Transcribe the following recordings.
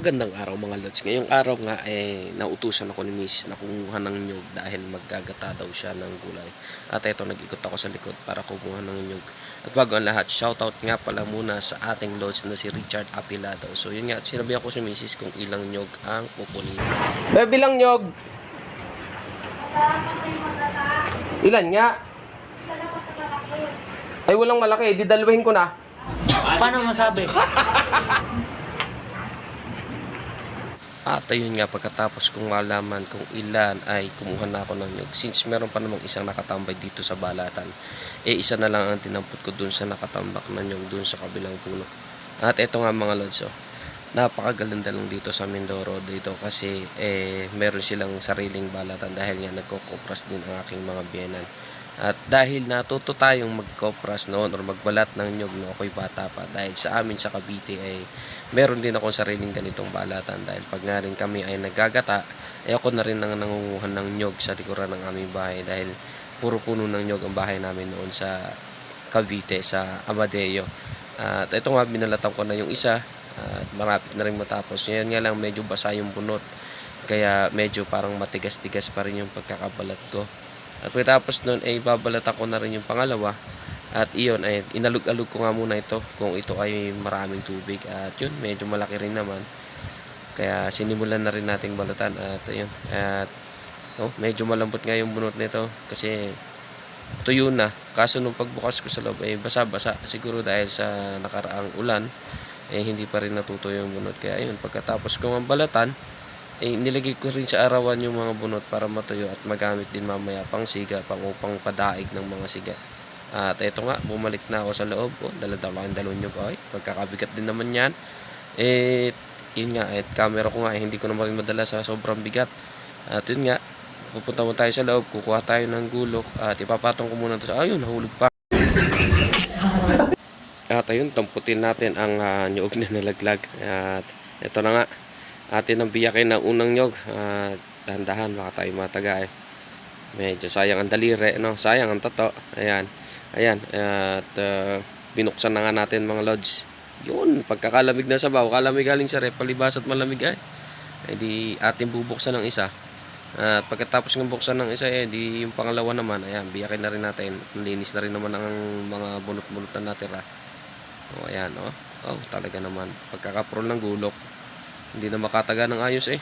Magandang araw mga lods. Ngayong araw nga nautusan ako ni Mrs. na kumuha ng nyug dahil maggagata daw siya ng gulay. At eto, nag-ikot ako sa likod para kumuha ng nyug. At bago ang lahat, shoutout nga pala muna sa ating lods na si Richard Apilado. So yun nga, sinabihan ko si Mrs. kung ilang nyug ang pupunin. Bilang nyug? Ilan nga? Ay walang malaki, didalwahin ko na. Paano masabi? At ayun nga, pagkatapos kong malaman kung ilan ay kumuha na ako ng nyug. Since meron pa namang isang nakatambay dito sa balatan, isa na lang ang tinampot ko dun sa nakatambak na nyug dun sa kabilang puno. At eto nga mga lods, napakaganda lang dito sa Mindoro dito kasi meron silang sariling balatan dahil nga nagkokopras din ang aking mga biyenan. At dahil natuto tayong magkopras noon or magbalat ng nyug no ako'y bata pa, dahil sa amin sa Cavite ay meron din akong sariling ganitong balatan dahil pag nga rin kami ay naggagata ako na rin ang nangunguhan ng nyug sa likuran ng aming bahay dahil puro puno ng nyug ang bahay namin noon sa Cavite, sa Amadeo. At ito nga, binalatan ko na yung isa at marapit na rin matapos. Yan nga lang, medyo basa yung bunot kaya medyo parang matigas-tigas pa rin yung pagkakabalat ko. At pagkatapos nun ay babalatan ko na rin yung pangalawa. At iyon ay inalog-alog ko nga muna ito kung ito ay maraming tubig. At yun, medyo malaki rin naman. Kaya sinimulan na rin nating balatan. At ayun, at medyo malambot nga yung bunot nito kasi tuyo na. Kaso nung pagbukas ko sa loob ay basa-basa. Siguro dahil sa nakaraang ulan hindi pa rin natutuyo yung bunot. Kaya ayun, pagkatapos kong ang balatan nilagay ko rin sa arawan yung mga bunot para matuyo at magamit din mamaya pang siga, upang padaig ng mga siga. At eto nga, bumalik na ako sa loob. Dala-dala ang dalon nyug. Pagkakabigat din naman yan. Yun nga, camera ko nga hindi ko naman rin madala sa sobrang bigat. At yun nga, pupunta mo tayo sa loob, kukuha tayo ng gulok at ipapatong ko muna ito sa ayun, nahulog pa. At ayun, tamputin natin ang nyug na nalaglag. At eto na nga, atin ang biyakin ng unang nyug. Dahan-dahan, baka tayo mataga medyo sayang ang daliri, no? Sayang ang tato. Ayan. At binuksan na nga natin mga lods. Yun, pagkakalamig na sabaw, kalamig galing sa rep, palibas at malamig di atin bubuksan ng isa. At pagkatapos ng buksan ng isa di yung pangalawa naman, ayan, biyakin na rin natin. Linis na rin naman ang mga bunot-bunot na natira. Ayan, talaga naman. Pagkakaprol ng gulok, hindi na makataga ng ayos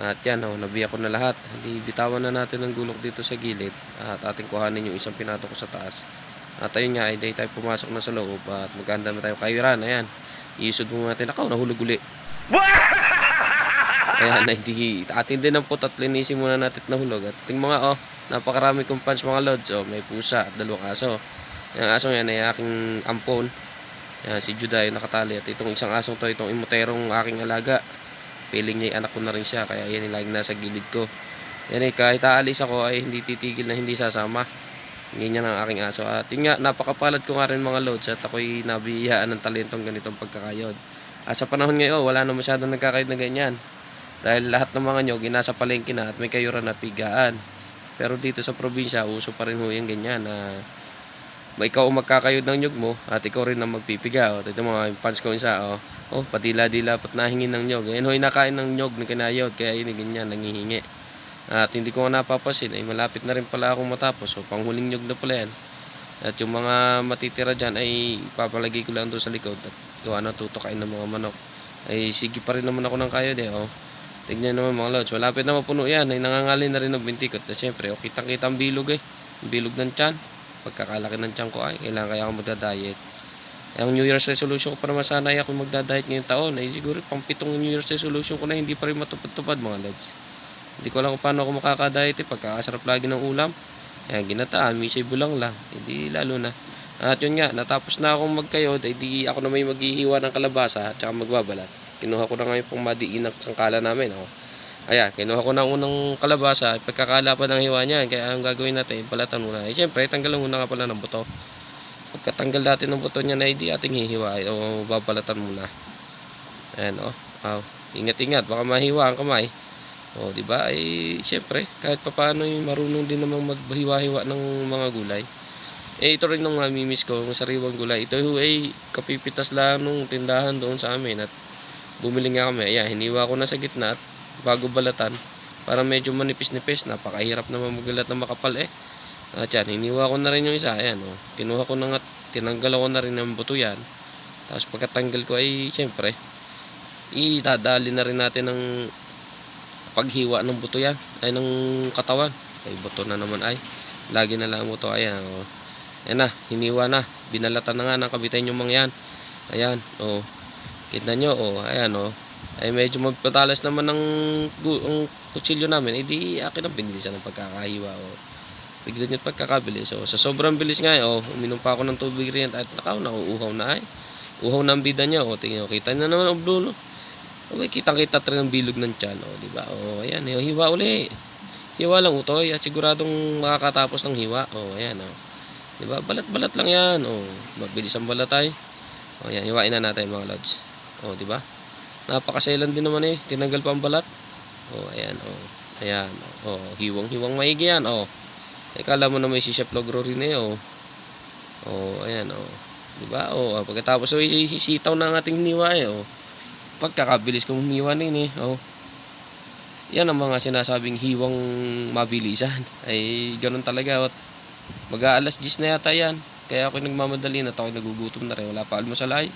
At yan, nabiyak ko na lahat. Hindi bitawan na natin ang gulok dito sa gilid. At ating kuhanin yung isang pinato ko sa taas. At ayun nga, hindi tayo pumasok na sa loob. At maganda na tayo kayuran. Ayan, iisod mo natin. Nahulog uli. Ayan, atin din ang putat. Linisin muna natin at nahulog. At tingin mga, napakarami kong pants mga lods. May pusa at dalawang aso. Yung asong yan ay aking ampon. Yan, si Judah ay nakatali. At itong isang asong to, itong imoterong aking alaga. Piling niya anak ko na rin siya. Kaya yan laging nasa gilid ko. Yan kahit aalis ako ay hindi titigil na hindi sasama. Ganyan ang aking aso. At yun nga, napakapalad ko nga rin mga loads. At ako'y nabihiyaan ng talentong ganitong pagkakayod. At sa panahon ngayon, wala na masyadong nagkakayod na ganyan. Dahil lahat ng mga nyog, nasa palengke na at may kayuran at pigaan. Pero dito sa probinsya, uso pa rin yung ganyan na ikaw ang magkakayod ng nyug mo at ikaw rin ang magpipiga. Ito mga pants ko isa, padila-dila pat nahingin ng nyug. Ayun nakain ng nyug na kinayod, kaya yun ganyan, nangihingi. At hindi ko nga napapasin, ay malapit na rin pala akong matapos. Panghuling nyug na pala yan. At yung mga matitira dyan ay papalagay ko lang doon sa likod at tutukain ng mga manok. Ay sige pa rin naman ako ng kayod Tignan naman mga lods, malapit na mapuno yan. Ay nangangalin na rin ng bintikot. At syempre, kitang-kita ang bilog Ang bilog ng tiyan. Pagkakalaki ng tiyan ko kailangan kaya ako magda-diet. Ang New Year's resolution ko pa naman sana ay ako magda-diet ngayong taon. Siguro pang 7 New Year's resolution ko na hindi pa rin matupad-tupad mga lods. Hindi ko alam kung paano ako makaka-diet pagkakasarap lagi ng ulam. Ginataan, misay bulang lang. Hindi lalo na. At yun nga, natapos na akong magkayod, di ako na may maghihiwa ng kalabasa at saka magbabalat. Kinuha ko na ngayon pong madiinak sangkala namin. Ayan, kinuha ko na unang kalabasa. Pagkakala pa ng hiwa niyan, kaya ang gagawin natin, balatan muna. Siyempre, tanggalan muna nga pala ng buto. Pagkatanggal natin ng buto niya di ating hihiwa o babalatan muna. Ayan, ingat-ingat, baka mahiwa ang kamay. Diba? Siyempre, kahit papaano marunong din namang maghiwa-hiwa ng mga gulay. Ito rin nung namimiss ko, yung sariwang gulay. Ito ay kapipitas lang nung tindahan doon sa amin. At bumili nga kami. Ayan, hiniwa ko na sa gitna at bago balatan. Para medyo manipis-nipis. Napakahirap naman magbalat na makapal eh. At yan, hiniwa ko na rin yung isa. Ayan, oh. Kinuha ko na nga, tinanggal ko na rin ng buto yan. Tapos pagkatanggal ko ay, syempre, itadali na rin natin ng paghiwa ng buto yan. Ay, ng katawan. Ay, buto na naman ay. Lagi na lang buto. Ayan, oh. Ayan na, hiniwa na. Binalatan na nga ng kabitain yung mga yan. Ayan, oh. Kita nyo, oh. Ayan, oh. Ay, medyo magpatalas naman ng kutsilyo namin. Eh, di akin ang pinilisan ng pagkakahiwa, oh. Bigla nyo't pagkakabilis. So, sa sobrang bilis nga, oh, uminom pa ako ng tubig rin at nauuhaw na ay. Uhaw na ang bida niya, oh. Tingnan nyo, kita na naman ang blulo. Okay, kitang-kita rin ang bilog ng tiyan, oh, di ba? Oh, ayan, eh, hiwa uli. Hiwa lang utoy at siguradong makakatapos ng hiwa. Oh, ayan, oh. Di ba? Balat-balat lang yan, oh. Mabilis ang balatay. Oh, ayan, hiwain na natin mga lods. Oh, di ba? Napakaselan din naman eh. Tinanggal pa ang balat. Oh, ayan, oh. Ayan, oh. Hiwang-hiwang maigi yan, oh. Kala mo na may si Chef Logro rin eh, oh. Oh, ayan, oh. Diba? Oh, pagkatapos, oh, sitaw na ang ating hiniwa eh, oh. Pagkakabilis kong humiwa din eh, oh. Yan ang mga sinasabing hiwang mabilisan. Ay, ganun talaga, oh. Mag-aalas 10 na yata yan. Kaya ako nagmamadali na, ako nagugutom na rin. Wala pa almusal ay.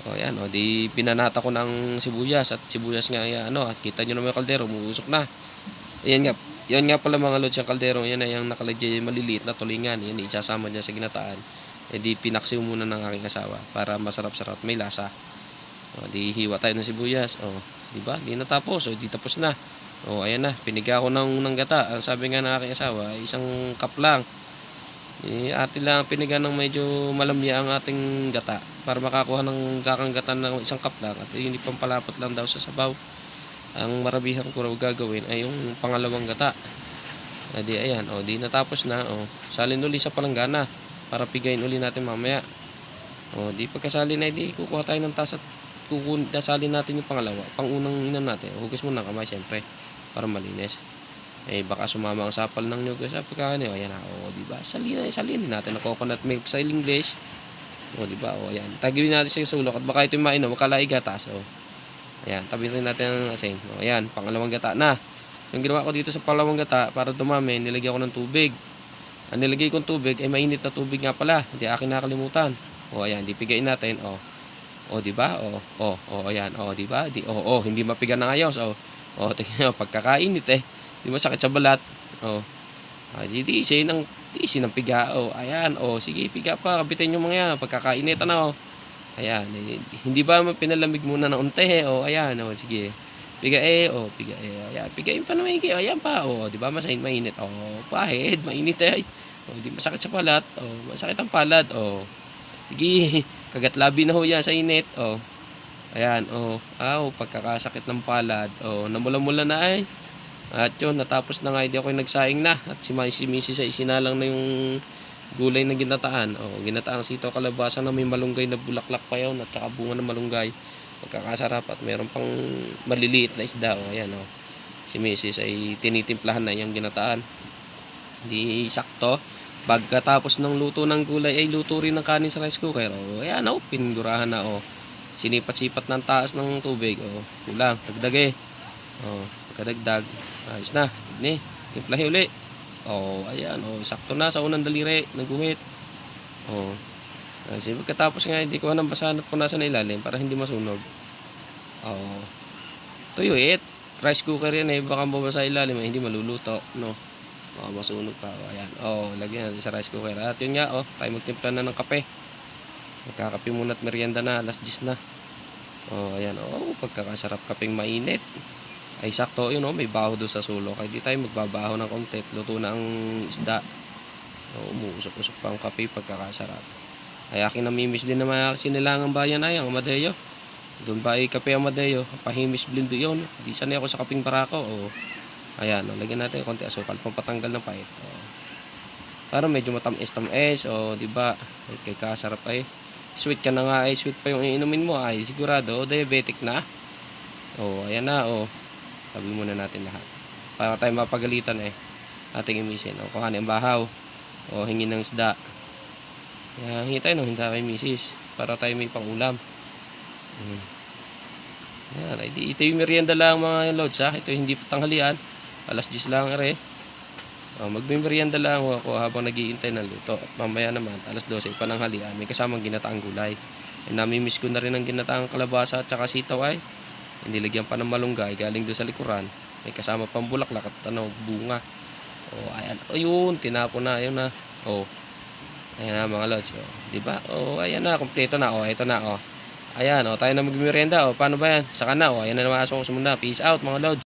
Oh, ayan, oh. Di pinanata ko ng sibuyas. At sibuyas nga, yan, ano, at kita nyo naman yung kaldero, umuusok na. Ayan nga. Yan nga pala mga lods, yung kaldero, yan ay yung nakalagay yung maliliit na tulingan. Yan, isasama dyan sa ginataan. E di pinaksiw muna ng aking asawa para masarap-sarap, may lasa. O, di hiwa tayo ng sibuyas. O, di ba? Di natapos. O, di tapos na. O, ayan na. Piniga ko ng gata. Ang sabi nga ng aking asawa, isang cup lang. E, ate lang piniga ng medyo malamya ang ating gata para makakuha ng kakanggatan ng isang cup lang. At hindi pampalapot lang daw sa sabaw. Ang marabihan ko raw gagawin ay yung pangalawang gata. Di ayan, o di natapos na, o salin uli sa palanggana para pigayin uli natin mamaya. O di pagkasalin na, di kukuha tayo ng tas at salin natin yung pangalawa. Pangunang inan natin, hugas muna kamay syempre para malinis. Eh baka sumama ang sapal ng nyug sa pagkain. O ayan, o di ba? Salin natin ng coconut milk sa English. O di ba? O ayan, tagilin natin sa sulok at baka ito yung mainom, makalay gatas. O ayan, tabi rin natin ang asin. O, ayan, pangalawang gata na. Yung ginawa ko dito sa pangalawang gata, para dumami, nilagyan ko ng tubig. Ang nilagay kong tubig ay mainit na tubig nga pala. Hindi akin nakalimutan. O, ayan, di pigain natin. O, di ba? Ayan. O, di ba? Hindi mapiga ng ayos. Tingnan mo, pagkakainit eh. Di masakit sa balat. Di isin ng piga. O, ayan. O, sige, piga pa. Kabitin yung mga yan. Pagkakainit, ano. Ayan, hindi ba pinalamig muna ng unti? O, ayan, o, sige. Piga ayan, pigain pa na maigi. Ayan pa, o, di ba mainit? O, pahid, mainit eh. O, di masakit sa palat. O, masakit ang palad. O, sige, kagat labi na ho yan sa init. O, ayan, o, pagkakasakit ng palad. O, namula-mula na ay. At yun, natapos na nga, hindi ako nagsaing na. At si Mrs. ay isinalang na yung gulay na ginataan. Ginataang sitaw kalabasa na may malunggay na bulaklak pa yun at saka bunga ng malunggay. Pagkakasarap at meron pang maliliit na isda. Ayan, si Mrs. ay tinitimplahan na yung ginataan. Di sakto. Pagkatapos ng luto ng gulay ay luto rin ng kanin sa rice cooker. Ayan, pinigurahan na. Sinipat-sipat ng taas ng tubig. Kulang, dagdag eh. Pagkadagdag, ayos na. Timplahin uli. Ayan, sakto na sa unang daliri, naguhit. Kasi pagkatapos nga, hindi ko nang basahan at punasan na ilalim para hindi masunog. Tuyo it. Rice cooker yan eh, baka mabasa ilalim, hindi maluluto, no? Baka masunog pa. Ayan, lagyan natin sa rice cooker. At yun nga, tayo magtimpla na ng kape. Magkakape muna at merienda na, alas 10 na. Ayan, pagkakasarap kapeng mainit. Ay sakto yun, may baho doon sa sulok. Kaya di tayo magbabaho ng konti. Luto na ang isda. Umuusok-usok pa ang kape pagkakasarap. Ay aking namimiss din naman sinilangang bayan ay ang Amadeo. Doon ba ay kape Amadeo? Pahimis blend yun. Di sanay ako sa kaping barako. Ayan, lagyan natin konti asukal pampatanggal ng pait. Para medyo matamis-tamis. Di ba? Kay kasarap ay. Sweet ka na nga ay. Sweet pa yung iinumin mo ay. Sigurado, diabetic na. Ayan na. Tabi muna natin lahat. Para tayo mapagalitan eh. Ating imisin. Kuhanin ang bahaw. Hingin ng isda. Hingi tayo hinta kay misis. Para tayo may pangulam. Yan, ay ito yung merienda lang mga lods ha. Ito hindi pa tanghalian. Alas 10 lang ere. Magmimerienda lang ako habang nag-iintay ng luto. At mamaya naman, alas 12 pa ng halian, may kasamang ginataang gulay. Namimiss ko na rin ang ginataang kalabasa at saka sitaw ay. Hindi lagyan pa ng malunggay, galing doon sa likuran. May kasama pang bulaklak at bunga. Ayan. Ayun, tinapon na, ayun na. Ayan na mga lods. Diba? Ayan na, kompleto na. Ito na. Ayan, tayo na magmerienda. Paano ba yan? Saka na. Ayan na naman, asok ko muna. Peace out mga lods.